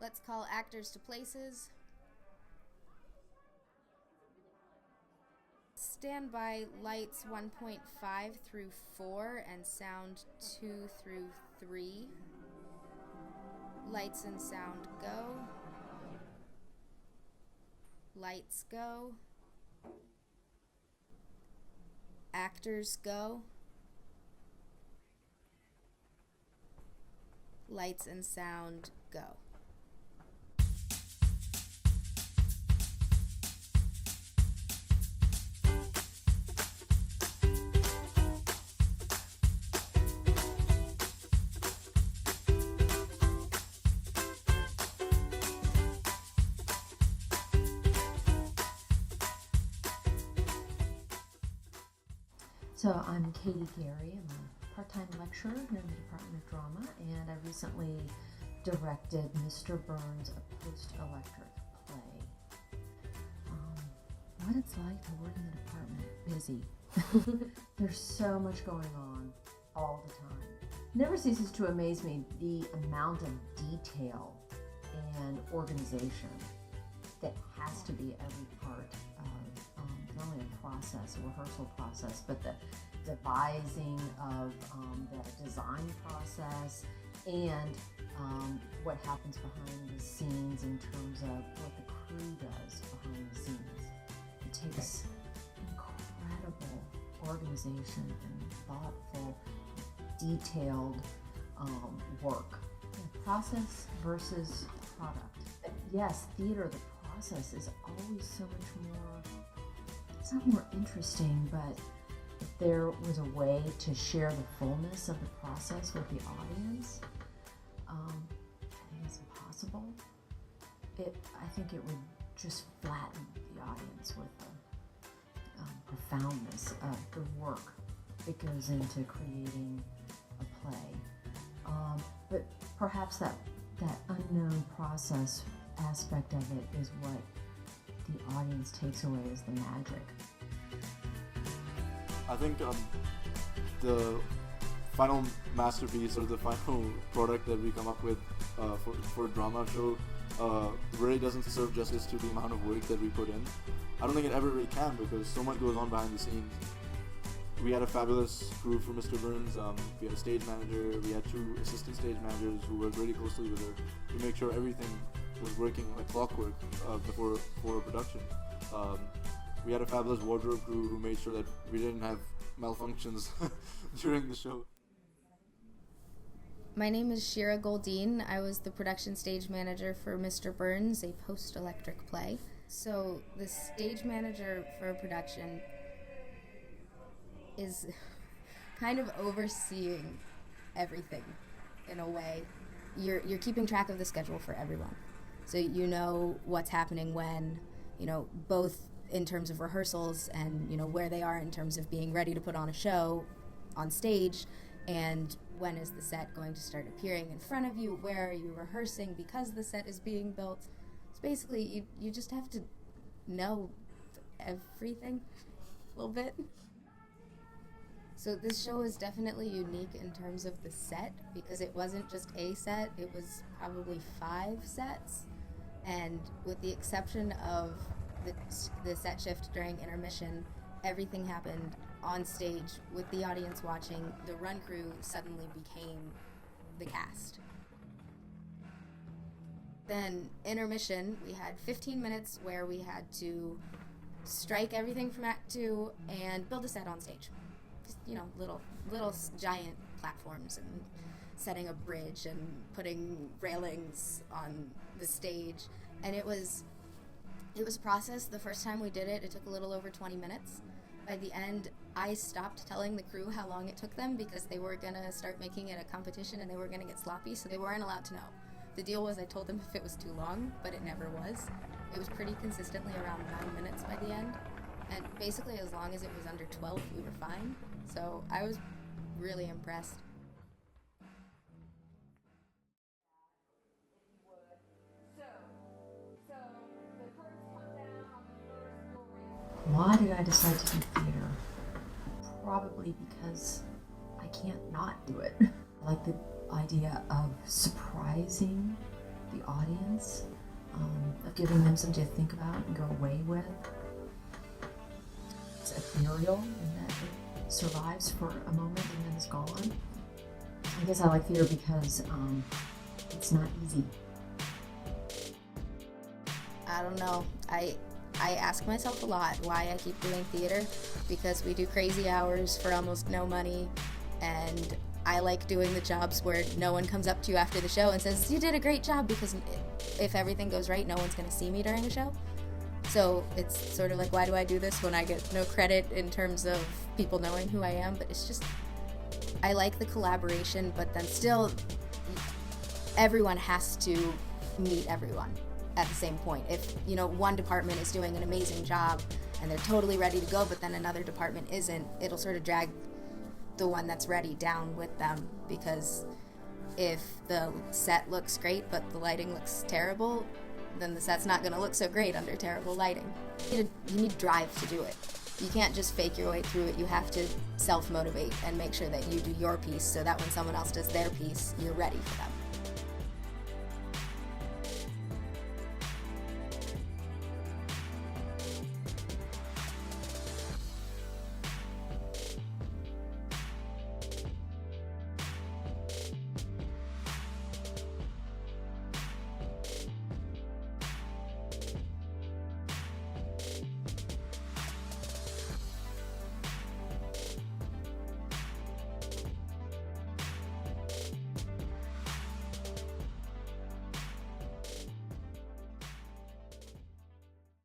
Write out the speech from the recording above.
Let's call actors to places. Stand by lights 1.5 through 4 and sound 2 through 3. Lights and sound go. Lights go. Actors go. Lights and sound go. So I'm Cady Garey. I'm a part-time lecturer here in the Department of Drama, and I recently directed Mr. Burns, a post-electric play. What it's like to work in the department, busy. There's so much going on all the time. Never ceases to amaze me the amount of detail and organization that has to be every part of not only a process, a rehearsal process, but the devising of the design process and what happens behind the scenes in terms of what the crew does behind the scenes. It takes incredible organization and thoughtful, detailed work. And process versus product. Yes, theater, the process is always so much more, it's not more interesting, but if there was a way to share the fullness of the process with the audience, I think it's impossible. I think it would just flatten the audience with the profoundness of the work that goes into creating a play. But perhaps that unknown process aspect of it is what the audience takes away as the magic. I think the final masterpiece or the final product that we come up with for a drama show really doesn't serve justice to the amount of work that we put in. I don't think it ever really can, because so much goes on behind the scenes. We had a fabulous crew for Mr. Burns. We had a stage manager, we had 2 assistant stage managers who worked really closely with her to make sure everything was working like clockwork before production. We had a fabulous wardrobe crew who made sure that we didn't have malfunctions during the show. My name is Shira Goldeen. I was the production stage manager for Mr. Burns, a post-electric play. So the stage manager for a production is kind of overseeing everything in a way. You're keeping track of the schedule for everyone. So you know what's happening when, both in terms of rehearsals and, where they are in terms of being ready to put on a show on stage, and when is the set going to start appearing in front of you, where are you rehearsing because the set is being built. So basically, you just have to know everything a little bit. So this show is definitely unique in terms of the set, because it wasn't just a set, it was probably 5 sets. And with the exception of the set shift during intermission, everything happened on stage with the audience watching. The run crew suddenly became the cast. Then intermission, we had 15 minutes where we had to strike everything from Act 2 and build a set on stage. Just, little giant platforms and setting a bridge and putting railings on the stage. And it was a process. The first time we did it, it took a little over 20 minutes. By the end, I stopped telling the crew how long it took them, because they were going to start making it a competition and they were going to get sloppy, so they weren't allowed to know. The deal was I told them if it was too long, but it never was. It was pretty consistently around 9 minutes by the end. And basically, as long as it was under 12, we were fine. So I was really impressed. Why did I decide to do theater? Probably because I can't not do it. I like the idea of surprising the audience, of giving them something to think about and go away with. It's ethereal in that it survives for a moment and then is gone. I guess I like theater because it's not easy. I don't know. I ask myself a lot why I keep doing theater, because we do crazy hours for almost no money, and I like doing the jobs where no one comes up to you after the show and says, you did a great job, because if everything goes right, no one's going to see me during the show. So it's sort of like, why do I do this when I get no credit in terms of people knowing who I am? But it's just, I like the collaboration, but then still, everyone has to meet everyone at the same point. If, one department is doing an amazing job and they're totally ready to go, but then another department isn't, it'll sort of drag the one that's ready down with them, because if the set looks great but the lighting looks terrible, then the set's not going to look so great under terrible lighting. You need drive to do it. You can't just fake your way through it. You have to self-motivate and make sure that you do your piece so that when someone else does their piece, you're ready for them.